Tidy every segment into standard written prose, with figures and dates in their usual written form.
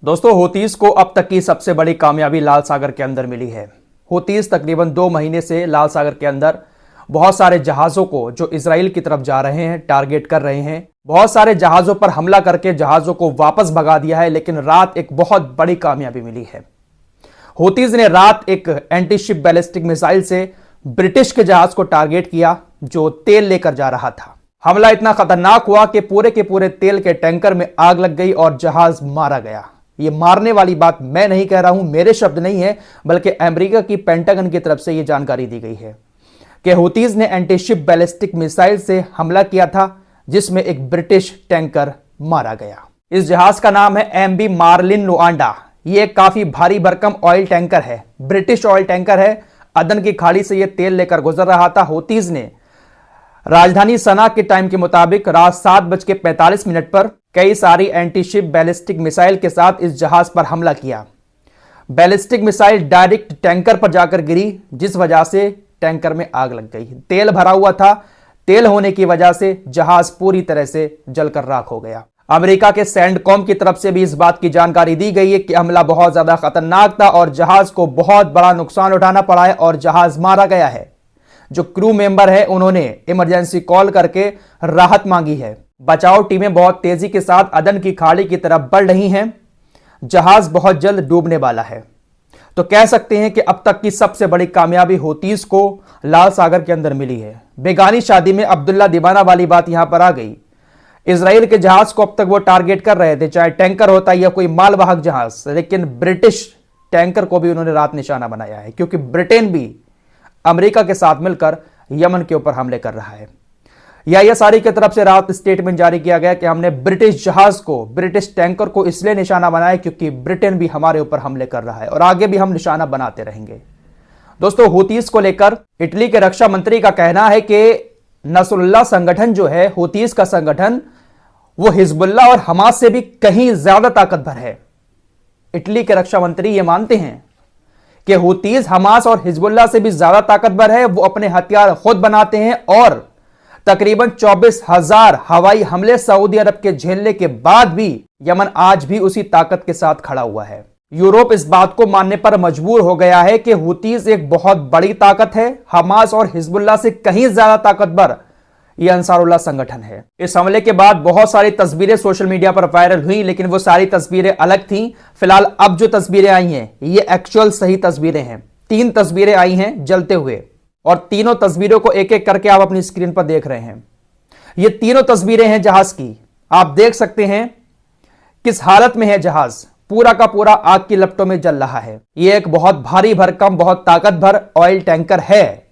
दोस्तों, हूतीस को अब तक की सबसे बड़ी कामयाबी लाल सागर के अंदर मिली है। हूतीस तकरीबन 2 महीने से लाल सागर के अंदर बहुत सारे जहाज़ों को जो इजराइल की तरफ जा रहे हैं टारगेट कर रहे हैं। बहुत सारे जहाज़ों पर हमला करके जहाज़ों को वापस भगा दिया है, लेकिन रात एक बहुत बड़ी कामयाबी मिली है। हूतीस ने रात एक एंटी शिप बैलिस्टिक मिसाइल से ब्रिटिश के जहाज को टारगेट किया जो तेल लेकर जा रहा था। हमला इतना खतरनाक हुआ कि पूरे के पूरे तेल के टैंकर में आग लग गई और जहाज मारा गया। ये मारने वाली बात मैं नहीं कह रहा हूं, मेरे शब्द नहीं है, बल्कि अमेरिका की पेंटागन की तरफ से यह जानकारी दी गई है कि हूतीस ने एंटी शिप बैलिस्टिक मिसाइल से हमला किया था जिसमें एक ब्रिटिश टैंकर मारा गया। इस जहाज का नाम है MV मार्लिन लुआंडा। यह काफी भारी भरकम ऑयल टैंकर है, ब्रिटिश ऑयल टैंकर है। अदन की खाड़ी से यह तेल लेकर गुजर रहा था। हूतीस ने राजधानी सना के टाइम के मुताबिक रात 7:45 पर कई सारी एंटी शिप बैलिस्टिक मिसाइल के साथ इस जहाज पर हमला किया। बैलिस्टिक मिसाइल डायरेक्ट टैंकर पर जाकर गिरी, जिस वजह से टैंकर में आग लग गई। तेल भरा हुआ था, तेल होने की वजह से जहाज पूरी तरह से जलकर राख हो गया। अमेरिका के सैंडकॉम की तरफ से भी इस बात की जानकारी दी गई है कि हमला बहुत ज्यादा खतरनाक था और जहाज को बहुत बड़ा नुकसान उठाना पड़ा है और जहाज मारा गया है। जो क्रू मेंबर है उन्होंने इमरजेंसी कॉल करके राहत मांगी है। बचाव टीमें बहुत तेजी के साथ अदन की खाड़ी की तरफ बढ़ रही हैं। जहाज बहुत जल्द डूबने वाला है। तो कह सकते हैं कि अब तक की सबसे बड़ी कामयाबी हूतीस को लाल सागर के अंदर मिली है। बेगानी शादी में अब्दुल्ला दीवाना वाली बात यहां पर आ गई। इजराइल के जहाज को अब तक वो टारगेट कर रहे थे, चाहे टैंकर होता या कोई मालवाहक जहाज, लेकिन ब्रिटिश टैंकर को भी उन्होंने रात निशाना बनाया है, क्योंकि ब्रिटेन भी अमेरिका के साथ मिलकर यमन के ऊपर हमले कर रहा है। ISRE की तरफ से रात स्टेटमेंट जारी किया गया कि हमने ब्रिटिश जहाज को, ब्रिटिश टैंकर को इसलिए निशाना बनाया क्योंकि ब्रिटेन भी हमारे ऊपर हमले कर रहा है और आगे भी हम निशाना बनाते रहेंगे। दोस्तों, हूतीस को लेकर इटली के रक्षा मंत्री का कहना है कि नसरुल्लाह संगठन जो है, हूतीस का संगठन, वो हिजबुल्लाह और हमास से भी कहीं ज्यादा ताकतवर है। इटली के रक्षा मंत्री ये मानते हैं कि हूतीस हमास और हिजबुल्लाह से भी ज्यादा ताकतवर है। वो अपने हथियार खुद बनाते हैं और तकरीबन 24,000 हवाई हमले सऊदी अरब के झेलने के बाद भी यमन आज भी उसी ताकत के साथ खड़ा हुआ है। यूरोप इस बात को मानने पर मजबूर हो गया है कि हूतीस एक बहुत बड़ी ताकत है। हमास और हिजबुल्लाह से कहीं ज्यादा ताकतवर यह अंसारुल्लाह संगठन है। इस हमले के बाद बहुत सारी तस्वीरें सोशल मीडिया पर वायरल हुई, लेकिन वो सारी तस्वीरें अलग थीं। फिलहाल अब जो तस्वीरें आई हैं ये एक्चुअल सही तस्वीरें हैं। 3 तस्वीरें आई हैं जलते हुए और तीनों तस्वीरों को एक एक करके आप अपनी स्क्रीन पर देख रहे हैं। ये तीनों तस्वीरें हैं जहाज की। आप देख सकते हैं किस हालत में है जहाज, पूरा का पूरा आग की लपटों में जल रहा है। यह एक बहुत भारी भरकम, बहुत ताकतवर ऑयल टैंकर है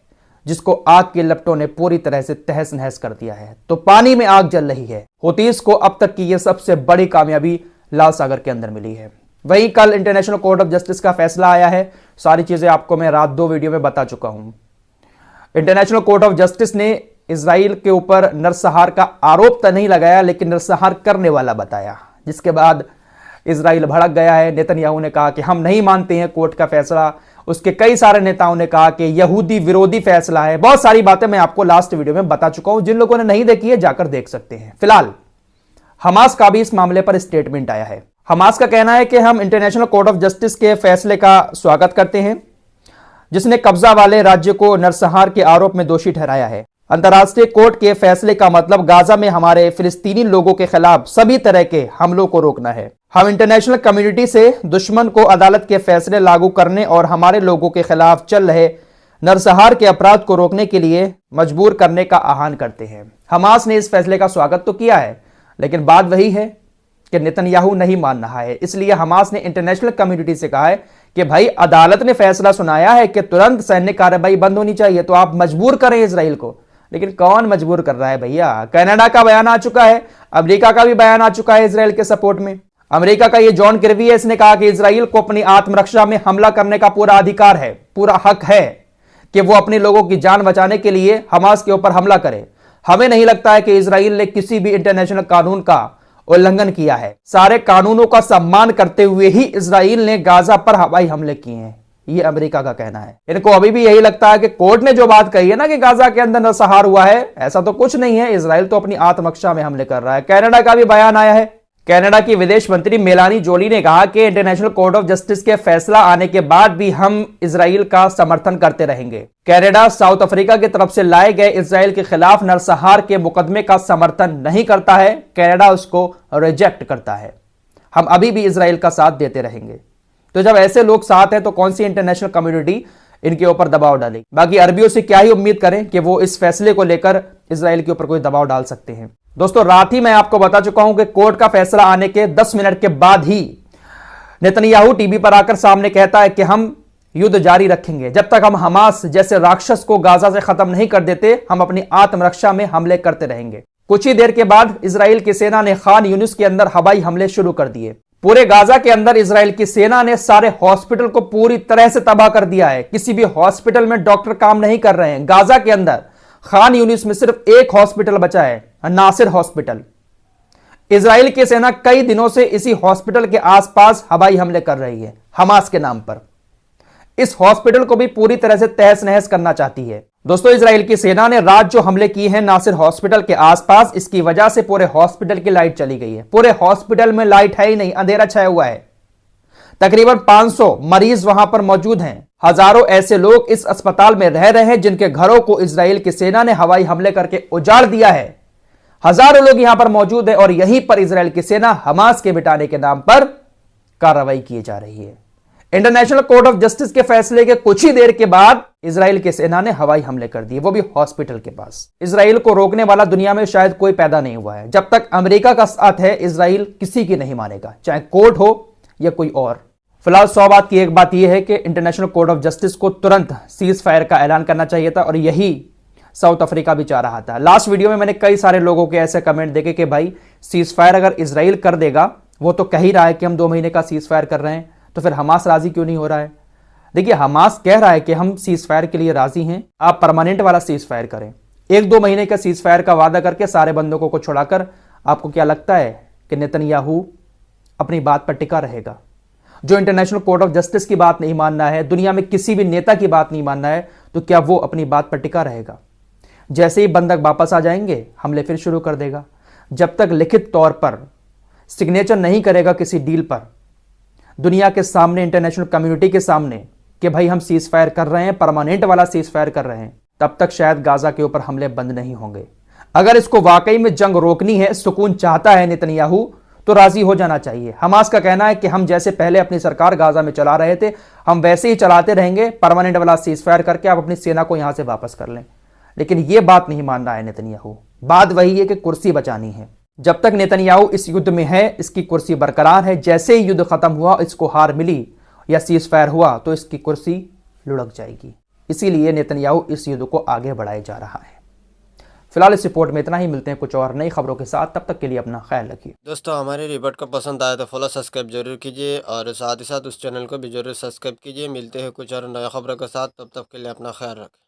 जिसको आग की लपटों ने पूरी तरह से तहस नहस कर दिया है। तो पानी में आग जल रही है। हूतीस को अब तक की यह सबसे बड़ी कामयाबी लाल सागर के अंदर मिली है। वहीं कल इंटरनेशनल कोर्ट ऑफ जस्टिस का फैसला आया है। सारी चीजें आपको मैं रात 2 वीडियो में बता चुका हूं। इंटरनेशनल कोर्ट ऑफ जस्टिस ने इजराइल के ऊपर नरसंहार का आरोप तो नहीं लगाया, लेकिन नरसंहार करने वाला बताया, जिसके बाद इजराइल भड़क गया है। नेतन्याहू ने कहा कि हम नहीं मानते हैं कोर्ट का फैसला। उसके कई सारे नेताओं ने कहा कि यहूदी विरोधी फैसला है। बहुत सारी बातें मैं आपको लास्ट वीडियो में बता चुका हूं। जिन लोगों ने नहीं देखी है जाकर देख सकते हैं। फिलहाल हमास का भी इस मामले पर स्टेटमेंट आया है। हमास का कहना है कि हम इंटरनेशनल कोर्ट ऑफ जस्टिस के फैसले का स्वागत करते हैं, जिसने कब्जा वाले राज्य को नरसंहार के आरोप में दोषी ठहराया है। अंतर्राष्ट्रीय कोर्ट के फैसले का मतलब गाजा में हमारे फिलिस्तीनी लोगों के खिलाफ सभी तरह के हमलों को रोकना है। हम इंटरनेशनल कम्युनिटी से दुश्मन को अदालत के फैसले लागू करने और हमारे लोगों के खिलाफ चल रहे नरसंहार के अपराध को रोकने के लिए मजबूर करने का आह्वान करते हैं। हमास ने इस फैसले का स्वागत तो किया है, लेकिन बात वही है कि नेतन्याहू नहीं मान रहा है। इसलिए हमास ने इंटरनेशनल कम्युनिटी से कहा है कि भाई, अदालत ने फैसला सुनाया है कि तुरंत सैन्य कार्रवाई बंद होनी चाहिए, तो आप मजबूर करें इजराइल को। लेकिन कौन मजबूर कर रहा है भैया? कनाडा का बयान आ चुका है, अमेरिका का भी बयान आ चुका है इजराइल के सपोर्ट में। अमेरिका का ये जॉन किर्बी है, इसने कहा कि इजराइल को अपनी आत्मरक्षा में हमला करने का पूरा अधिकार है, पूरा हक है कि वो अपने लोगों की जान बचाने के लिए हमास के ऊपर हमला करे। हमें नहीं लगता है कि इजराइल ने किसी भी इंटरनेशनल कानून का उल्लंघन किया है। सारे कानूनों का सम्मान करते हुए ही इजराइल ने गाजा पर हवाई हमले किए हैं। ये अमेरिका का कहना है। इनको अभी भी यही लगता है कि कोर्ट ने जो बात कही है ना कि गाजा के अंदर नरसंहार हुआ है, ऐसा तो कुछ नहीं है। इजराइल तो अपनी आत्मरक्षा में हमले कर रहा है। कनाडा का भी बयान आया है। कनाडा की विदेश मंत्री मेलानी जोली ने कहा कि इंटरनेशनल कोर्ट ऑफ जस्टिस के फैसला आने के बाद भी हम इजराइल का समर्थन करते रहेंगे। कनाडा साउथ अफ्रीका की तरफ से लाए गए इजराइल के खिलाफ नरसंहार के मुकदमे का समर्थन नहीं करता है, कनाडा उसको रिजेक्ट करता है। हम अभी भी इजराइल का साथ देते रहेंगे। तो जब ऐसे लोग साथ हैं तो कौन सी इंटरनेशनल कम्युनिटी इनके ऊपर दबाव डालेगी? बाकी अरबियों से क्या ही उम्मीद करें कि वो इस फैसले को लेकर इजराइल के ऊपर कोई दबाव डाल सकते हैं। दोस्तों, रात ही मैं आपको बता चुका हूं कि कोर्ट का फैसला आने के 10 मिनट के बाद ही नेतन्याहू टीवी पर आकर सामने कहता है कि हम युद्ध जारी रखेंगे जब तक हम हमास जैसे राक्षस को गाजा से खत्म नहीं कर देते। हम अपनी आत्मरक्षा में हमले करते रहेंगे। कुछ ही देर के बाद इजराइल की सेना ने खान यूनिस के अंदर हवाई हमले शुरू कर दिए। पूरे गाजा के अंदर इजराइल की सेना ने सारे हॉस्पिटल को पूरी तरह से तबाह कर दिया है। किसी भी हॉस्पिटल में डॉक्टर काम नहीं कर रहे हैं। गाजा के अंदर खान यूनिस में सिर्फ एक हॉस्पिटल बचा है, नासिर हॉस्पिटल। इजराइल की सेना कई दिनों से इसी हॉस्पिटल के आसपास हवाई हमले कर रही है हमास के नाम पर। इस हॉस्पिटल को भी पूरी तरह से तहस नहस करना चाहती है। दोस्तों, इजराइल की सेना ने रात जो हमले किए हैं नासिर हॉस्पिटल के आसपास, इसकी वजह से पूरे हॉस्पिटल की लाइट चली गई है। पूरे हॉस्पिटल में लाइट है ही नहीं, अंधेरा छाया हुआ है। तकरीबन 500 मरीज वहां पर मौजूद हैं। हजारों ऐसे लोग इस अस्पताल में रह रहे हैं जिनके घरों को इजराइल की सेना ने हवाई हमले करके उजाड़ दिया है। हजारों लोग यहां पर मौजूद हैं और यहीं पर इजराइल की सेना हमास के मिटाने के नाम पर कार्रवाई की जा रही है। इंटरनेशनल कोर्ट ऑफ जस्टिस के फैसले के कुछ ही देर के बाद इजराइल की सेना ने हवाई हमले कर दिए, वो भी हॉस्पिटल के पास। इजराइल को रोकने वाला दुनिया में शायद कोई पैदा नहीं हुआ है। जब तक अमेरिका का साथ है, इजराइल किसी की नहीं मानेगा, चाहे कोर्ट हो या कोई और। फिलहाल 100 बात की एक बात यह है कि इंटरनेशनल कोर्ट ऑफ जस्टिस को तुरंत सीज फायर का ऐलान करना चाहिए था और यही साउथ अफ्रीका भी चाह रहा था। लास्ट वीडियो में मैंने कई सारे लोगों के ऐसे कमेंट देखे कि भाई सीज फायर अगर इजराइल कर देगा, वो तो कह ही रहा है कि हम 2 महीने का सीज फायर कर रहे हैं, तो फिर हमास राजी क्यों नहीं हो रहा है? देखिए, हमास कह रहा है कि हम सीज फायर के लिए राजी हैं, आप परमानेंट वाला सीज फायर करें। 1-2 महीने का सीज फायर का वादा करके सारे बंदूकों को छुड़ाकर आपको क्या लगता है कि नेतन्याहू अपनी बात पर टिका रहेगा? जो इंटरनेशनल कोर्ट ऑफ जस्टिस की बात नहीं मानना है, दुनिया में किसी भी नेता की बात नहीं मानना है, तो क्या वो अपनी बात पर टिका रहेगा? जैसे ही बंधक वापस आ जाएंगे, हमले फिर शुरू कर देगा। जब तक लिखित तौर पर सिग्नेचर नहीं करेगा किसी डील पर, दुनिया के सामने, इंटरनेशनल कम्युनिटी के सामने, कि भाई हम सीज फायर कर रहे हैं, परमानेंट वाला सीज फायर कर रहे हैं, तब तक शायद गाजा के ऊपर हमले बंद नहीं होंगे। अगर इसको वाकई में जंग रोकनी है, सुकून चाहता है नेतन्याहू, तो राजी हो जाना चाहिए। हमास का कहना है कि हम जैसे पहले अपनी सरकार गाजा में चला रहे थे, हम वैसे ही चलाते रहेंगे, परमानेंट वाला सीज फायर करके आप अपनी सेना को यहां से वापस कर लें। लेकिन यह बात नहीं मान रहा है नेतन्याहू। बात वही है कि कुर्सी बचानी है। जब तक नेतन्याहू इस युद्ध में है, इसकी कुर्सी बरकरार है। जैसे ही युद्ध खत्म हुआ, इसको हार मिली या सीज फायर हुआ, तो इसकी कुर्सी लुढ़क जाएगी। इसीलिए नेतन्याहू इस युद्ध को आगे बढ़ाया जा रहा है। फिलहाल इस रिपोर्ट में इतना ही। मिलते हैं कुछ और नई खबरों के साथ, तब तक के लिए अपना ख्याल रखिए। दोस्तों, हमारी रिपोर्ट को पसंद आया तो फॉलो सब्सक्राइब जरूर कीजिए और साथ ही साथ उस चैनल को भी जरूर सब्सक्राइब कीजिए। मिलते हैं कुछ और नई खबरों के साथ, तब तक के लिए अपना ख्याल रखें।